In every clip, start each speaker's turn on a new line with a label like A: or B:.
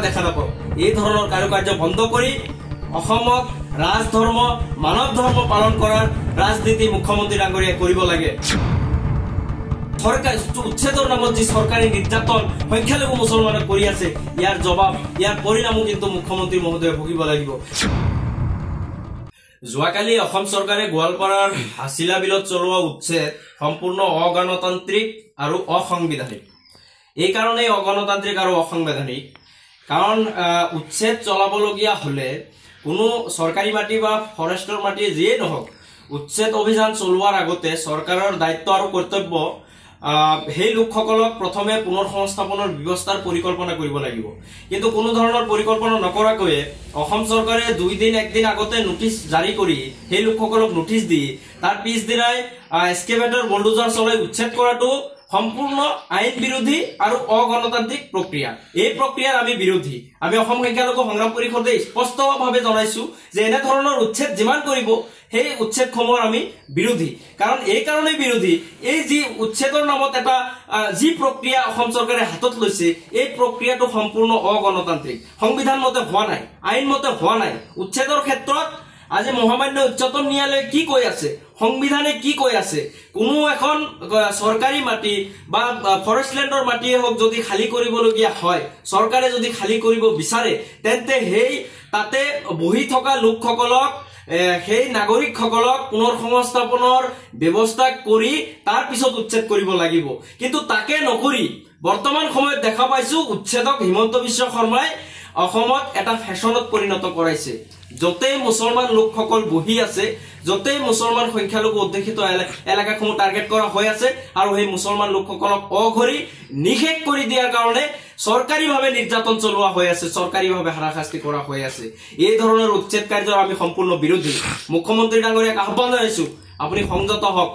A: দেখা নাপাওঁ। এই ধৰণৰ কাৰ্য বন্ধ কৰি অসমত ৰাজধৰ্ম মানৱ ধৰ্ম পালন কৰাৰ ৰাজনীতি মুখ্যমন্ত্ৰী ডাঙৰীয়াই কৰিব লাগে। উচ্ছেদৰ নামত যি চৰকাৰী নিৰ্যাতন সংখ্যালঘু মুছলমানক কৰি আছে, ইয়াৰ জবাব ইয়াৰ পৰিণামো কিন্তু মুখ্যমন্ত্ৰী মহোদয়ে ভুগিব লাগিব। যোৱাকালি অসম চৰকাৰে গোৱালপাৰাৰ হাছিলা বিলত চলোৱা উচ্ছেদ সম্পূৰ্ণ অগণতান্ত্ৰিক আৰু অসাংবিধানিক। এই কাৰণেই অগণতান্ত্ৰিক আৰু অসাংবিধানিক, কাৰণ উচ্ছেদ চলাবলগীয়া হলে কোনো চৰকাৰী মাটি বা ফৰেষ্টৰ মাটি যিয়েই নহওক, উচ্ছেদ অভিযান চলোৱাৰ আগতে চৰকাৰৰ দায়িত্ব আৰু কৰ্তব্য সেই লোকসকলক প্ৰথমে পুনৰ সংস্থাপনৰ ব্যৱস্থাৰ পৰিকল্পনা কৰিব লাগিব। কিন্তু কোনো ধৰণৰ পৰিকল্পনা নকৰাকৈ অসম চৰকাৰে 2 দিন 1 দিন আগতে নোটিছ জাৰি কৰি সেই লোকসকলক নোটিছ দি তাৰ পিছদিনাই এক্সকেভেটৰ বুলডোজাৰ চলাই উচ্ছেদ কৰাটো সম্পূৰ্ণ আইন বিৰোধী আৰু অগণতান্ত্ৰিক প্ৰক্ৰিয়া। এই প্ৰক্ৰিয়াৰ আমি বিৰোধী। আমি অসম সংখ্যালঘু সংগ্ৰাম পৰিষদে স্পষ্টভাৱে জনাইছো যে এনে ধৰণৰ উচ্ছেদ যিমান কৰিব সেই উচ্ছেদসমূহৰ আমি বিৰোধী। কাৰণ এই কাৰণেই বিৰোধী, এই যি উচ্ছেদৰ নামত এটা যি প্ৰক্ৰিয়া অসম চৰকাৰে হাতত লৈছে, এই প্ৰক্ৰিয়াটো সম্পূৰ্ণ অগণতান্ত্ৰিক, সংবিধান মতে হোৱা নাই, আইন মতে হোৱা নাই। উচ্ছেদৰ ক্ষেত্ৰত আজি মহামান্য উচ্চতম ন্যায়ালয়ে কি কৈ আছে, সংবিধানে কি কৈ আছে, কোনো এখন চৰকাৰী মাটি বা ফৰেষ্টলেণ্ডৰ মাটিয়ে হওক যদি খালী কৰিবলগীয়া হয়, চৰকাৰে যদি খালী কৰিব বিচাৰে, তেন্তে সেই তাতে বহি থকা লোকসকলক সেই নাগৰিকসকলক পুনৰ সংস্থাপনৰ ব্যৱস্থা কৰি তাৰ পিছত উচ্ছেদ কৰিব লাগিব। কিন্তু তাকে নকৰি বৰ্তমান সময়ত দেখা পাইছো উচ্ছেদক হিমন্ত বিশ্ব শৰ্মাই অসমত এটা ফেশ্বনত পৰিণত কৰাইছে। যতেই মুছলমান লোকসকল বহি আছে, যতেই মুছলমান সংখ্যালঘু অধ্যুষিত এলেকাসমূহ টাৰ্গেট কৰা হৈ আছে আৰু সেই মুছলমান লোকসকলক অঘৰি নিষেধ কৰি দিয়াৰ কাৰণে চৰকাৰীভাৱে নিৰ্যাতন চলোৱা হৈ আছে, চৰকাৰীভাৱে হাৰাশাস্তি কৰা হৈ আছে। এই ধৰণৰ উচ্ছেদ কাৰ্যৰ আমি সম্পূৰ্ণ বিৰোধী। মুখ্যমন্ত্ৰী ডাঙৰীয়াক আহ্বান জনাইছো, আপুনি সংযত হওক।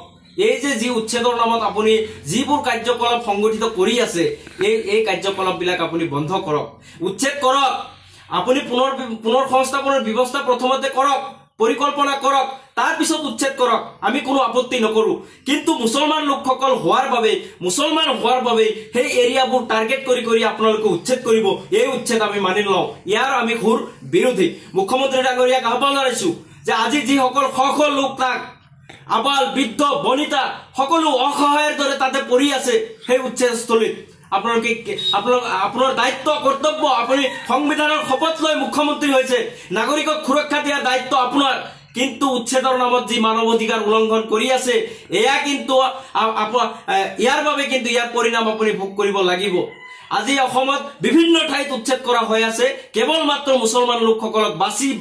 A: এই যে যি উচ্ছেদৰ নামত আপুনি যিবোৰ কাৰ্যকলাপ সংগঠিত কৰি আছে, এই কাৰ্যকলাপবিলাক আপুনি বন্ধ কৰক, উচ্ছেদ কৰক। আপুনি পুনৰ সংস্থাপনৰ ব্যৱস্থা প্ৰথমতে কৰক, পৰিকল্পনা কৰক, তাৰ পিছত উচ্ছেদ কৰক, আমি কোনো আপত্তি নকৰো। কিন্তু মুছলমান লোকসকল হোৱাৰ বাবে, মুছলমান হোৱাৰ বাবে সেই এৰিয়াবোৰ টাৰ্গেট কৰি আপোনালোকে উচ্ছেদ কৰিব, এই উচ্ছেদ আমি মানি লওঁ। ইয়াৰ আমি ঘোৰ বিৰোধী। মুখ্যমন্ত্ৰী ডাঙৰীয়াক আহ্বান জনাইছো যে আজি যিসকল শ লোক তাক আবাল বৃদ্ধ বনিতা সকলো অসহায়ৰ দৰে তাতে পৰি আছে সেই উচ্ছেদস্থলীত, আপোনাৰ দায়িত্ব কৰ্তব্য, আপুনি সংবিধানৰ শপত লৈ মুখ্যমন্ত্ৰী হৈছে, নাগৰিকক সুৰক্ষা দিয়াৰ দায়িত্ব আপোনাৰ। কিন্তু উচ্ছেদৰ নামত যি মানৱ অধিকাৰ উলংঘন কৰি আছে, এয়া কিন্তু ইয়াৰ বাবে কিন্তু ইয়াৰ পৰিণাম আপুনি ভোগ কৰিব লাগিব। আজি অসমত বিভিন্ন ঠাইত উচ্ছেদ কৰা হৈ আছে, কেৱল মাত্ৰ মুছলমান লোকসকলক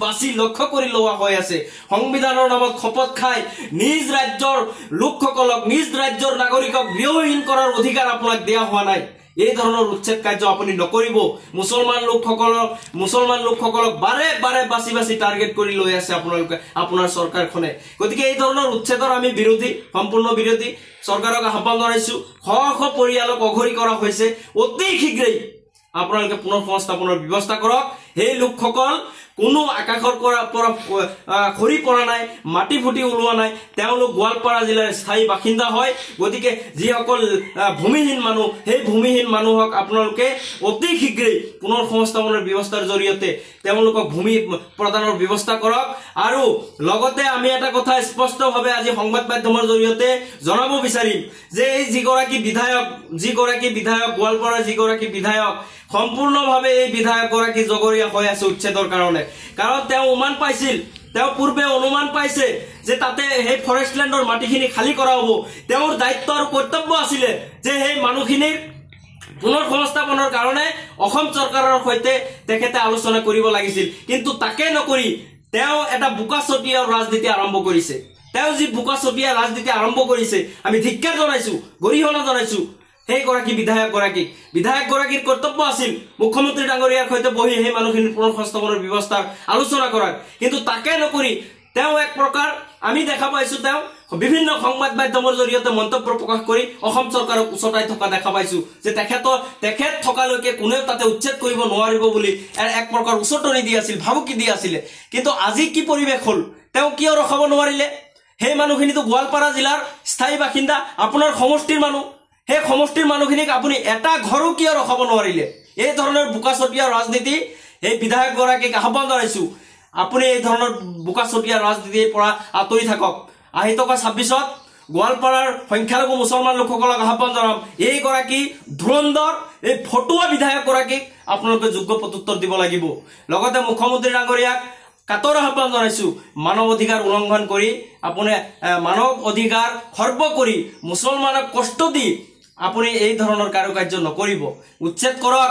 A: বাছি লক্ষ্য কৰি লোৱা হৈ আছে। সংবিধানৰ নামত শপত খাই নিজ ৰাজ্যৰ লোকসকলক, নিজ ৰাজ্যৰ নাগৰিকক গৃহহীন কৰাৰ অধিকাৰ আপোনাক দিয়া হোৱা নাই। এই ধৰণৰ উচ্ছেদ কাৰ্য আপুনি নকৰিব। মুছলমান লোকসকলক বাৰে বাৰে বাছি টাৰ্গেট কৰি লৈ আছে আপোনাৰ চৰকাৰখনে। গতিকে এই ধৰণৰ উচ্ছেদৰ আমি বিৰোধী, সম্পূৰ্ণ বিৰোধী। চৰকাৰক আহ্বান জনাইছো, শ পৰিয়ালক অঘৰী কৰা হৈছে, অতি শীঘ্ৰেই আপোনালোকে পুনৰ সংস্থাপনৰ ব্যৱস্থা কৰক। সেই লোকসকল কোনো আকাশৰ পৰা খৰি পৰা নাই, মাটি ফুটি ওলোৱা নাই, তেওঁলোক গোৱালপাৰা জিলাৰ স্থায়ী বাসিন্দা হয়। গতিকে যিসকল ভূমিহীন মানুহ, সেই ভূমিহীন মানুহক আপোনালোকে অতি শীঘ্ৰেই পুনৰ সংস্থাপনৰ ব্যৱস্থাৰ জৰিয়তে তেওঁলোকক ভূমি প্ৰদানৰ ব্যৱস্থা কৰক। আৰু লগতে আমি এটা কথা স্পষ্টভাৱে আজি সংবাদ মাধ্যমৰ জৰিয়তে জনাব বিচাৰিম যে এই যিগৰাকী বিধায়ক গোৱালপাৰাৰ যিগৰাকী বিধায়ক, সম্পূৰ্ণভাৱে এই বিধায়ক গৰাকী জগৰীয়া হৈ আছে উচ্ছেদৰ কাৰণে। কাৰণ তেওঁ পূৰ্বে অনুমান পাইছে যে তাতে সেই ফৰেষ্টলেণ্ডৰ মাটিখিনি খালী কৰা হ'ব। তেওঁৰ দায়িত্ব আৰু কৰ্তব্য আছিলে যে সেই মানুহখিনিৰ পুনৰ সংস্থাপনৰ কাৰণে অসম চৰকাৰৰ সৈতে তেখেতে আলোচনা কৰিব লাগিছিল। কিন্তু তাকে নকৰি তেওঁ এটা বোকাচতীয়া ৰাজনীতি আৰম্ভ কৰিছে। তেওঁ যি বোকাচতীয়া ৰাজনীতি আৰম্ভ কৰিছে, আমি ধিক্কাৰ জনাইছো, গৰিহণা জনাইছো সেই বিধায়ক গৰাকীৰ কৰ্তব্য আছিল মুখ্যমন্ত্ৰী ডাঙৰীয়াৰ সৈতে বহি সেই মানুহখিনিৰ পুনৰ সংস্থাপনৰ ব্যৱস্থাৰ আলোচনা কৰাৰ। কিন্তু তাকে নকৰি তেওঁ এক প্ৰকাৰ আমি দেখা পাইছো, তেওঁ বিভিন্ন সংবাদ মাধ্যমৰ জৰিয়তে মন্তব্য প্ৰকাশ কৰি অসম চৰকাৰক উচতাই থকা দেখা পাইছো যে তেখেত থকালৈকে কোনেও তাতে উচ্ছেদ কৰিব নোৱাৰিব বুলি এক প্ৰকাৰ উচতনি দি আছিল, ভাবুকি দি আছিলে। কিন্তু আজি কি পৰিৱেশ হল, তেওঁ কিয় ৰখাব নোৱাৰিলে? সেই মানুহখিনিতো গোৱালপাৰা জিলাৰ স্থায়ী বাসিন্দা, আপোনাৰ সমষ্টিৰ মানুহ। সেই সমষ্টিৰ মানুহখিনিক আপুনি এটা ঘৰো কিয় ৰখাব নোৱাৰিলে? এই ধৰণৰ বোকাচতীয়া ৰাজনীতি এই বিধায়কগৰাকীক আহ্বান জনাইছো আপুনি এই ধৰণৰ বোকাচতীয়া ৰাজনীতিৰ পৰা আঁতৰি থাকক আহি থকা 26ত গোৱালপাৰাৰ সংখ্যালঘু মুছলমান লোকসকলক আহ্বান জনাম এইগৰাকী ধুৰন্ধৰ এই ফটুৱা বিধায়কগৰাকীক আপোনালোকে যোগ্য প্ৰত্যুত্তৰ দিব লাগিব লগতে মুখ্যমন্ত্ৰী ডাঙৰীয়াক কাতৰ আহ্বান জনাইছো মানৱ অধিকাৰ উলংঘন কৰি আপুনি মানৱ অধিকাৰ খৰ্ব কৰি মুছলমানক কষ্ট দি আপুনি এই ধৰণৰ কাৰ্য নকৰিব উচ্ছেদ কৰক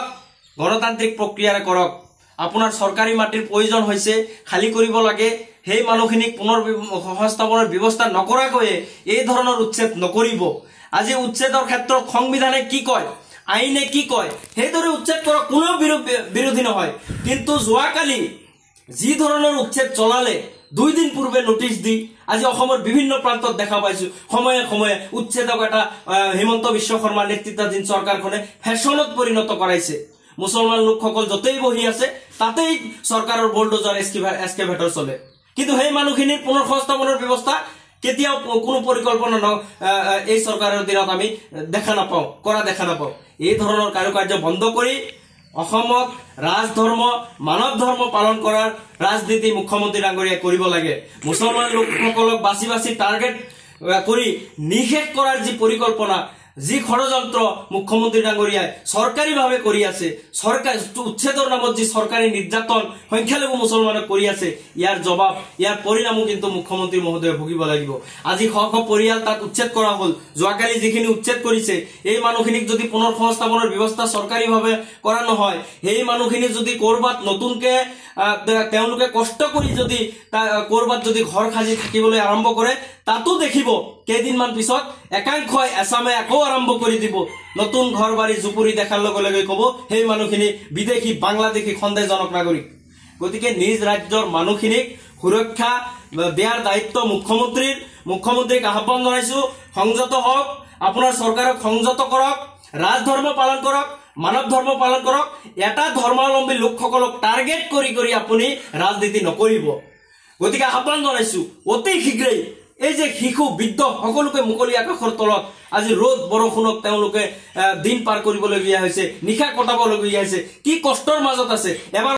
A: গণতান্ত্ৰিক প্ৰক্ৰিয়াৰে কৰক আপোনাৰ চৰকাৰী মাটিৰ প্ৰয়োজন হৈছে খালি কৰিব লাগে সেই মানুহখিনিক পুনৰ সংস্থাপনৰ ব্যৱস্থা নকৰাকৈ এই ধৰণৰ উচ্ছেদ নকৰিব আজি উচ্ছেদৰ ক্ষেত্ৰত সংবিধানে কি কয় আইনে কি কয় সেইদৰে উচ্ছেদ কৰা কোনো বিৰোধী নহয় কিন্তু যোৱাকালি যি ধৰণৰ উচ্ছেদ চলালে 2 দিন পূৰ্বে নোটিশ দি আজি অসমৰ বিভিন্ন প্ৰান্তত দেখা পাইছো সময়ে সময়ে উচ্ছেদক এটা হিমন্ত বিশ্ব শৰ্মা নেতৃত্বাধীন চৰকাৰখনে ফেশ্বনত পৰিণত কৰাইছে মুছলমান লোকসকল যতেই বহি আছে তাতেই চৰকাৰৰ বোলডোজাৰ এস্কেভেটৰ চলে কিন্তু সেই মানুহখিনিৰ পুনৰ সংস্থাপনৰ ব্যৱস্থা কেতিয়াও কোনো পৰিকল্পনা এই চৰকাৰৰ দিনত আমি দেখা নাপাওঁ এই ধৰণৰ কাৰ্য বন্ধ কৰি অসমত ৰাজধৰ্ম মানৱ ধৰ্ম পালন কৰাৰ ৰাজনীতি মুখ্যমন্ত্ৰী ডাঙৰীয়াই কৰিব লাগে মুছলমান লোকসকলক বাছি বাছি টাৰ্গেট কৰি নিষেধ কৰাৰ যি পৰিকল্পনা যি ষড়যন্ত্ৰ মুখ্যমন্ত্ৰী ডাঙৰীয়াই চৰকাৰীভাৱে কৰি আছে চৰকাৰ উচ্ছেদৰ নামত যি চৰকাৰী নিৰ্যাতন সংখ্যালঘু মুছলমানক কৰি আছে ইয়াৰ জবাব ইয়াৰ পৰিণামো কিন্তু মুখ্যমন্ত্ৰী মহোদয়ে ভুগিব লাগিব আজি শ শ পৰিয়াল তাত উচ্ছেদ কৰা হ'ল যোৱাকালি যিখিনি উচ্ছেদ কৰিছে এই মানুহখিনিক যদি পুনৰ সংস্থাপনৰ ব্যৱস্থা চৰকাৰীভাৱে কৰা নহয় সেই মানুহখিনি যদি কৰবাত নতুনকে তেওঁলোকে কষ্ট কৰি যদি কৰবাত যদি ঘৰ খাজি থাকিবলৈ আৰম্ভ কৰে তাতো দেখিব কেইদিনমান পিছত একাংশই এছামে আকৌ আৰম্ভ কৰি দিব নতুন ঘৰ বাৰী জুপুৰি দেখাৰ লগে লগে ক'ব সেই মানুহখিনি বিদেশী বাংলাদেশী সন্দেহজনক নাগৰিক গতিকে নিজ ৰাজ্যৰ মানুহখিনিক সুৰক্ষা দিয়াৰ দায়িত্ব মুখ্যমন্ত্ৰীক আহ্বান জনাইছো সংযত হওক আপোনাৰ চৰকাৰক সংযত কৰক ৰাজধৰ্ম পালন কৰক মানৱ ধৰ্ম পালন কৰক এটা ধৰ্মাৱলম্বী লোকসকলক টাৰ্গেট কৰি আপুনি ৰাজনীতি নকৰিব গতিকে আহ্বান জনাইছো অতি শীঘ্ৰেই এই যে শিশু বৃদ্ধ সকলোকে মুকলি আকাশৰ তলত আজি ৰ'দ বৰষুণক তেওঁলোকে দিন পাৰ কৰিবলগীয়া হৈছে নিশা কটাবলগীয়া হৈছে কি কষ্টৰ মাজত আছে এবাৰ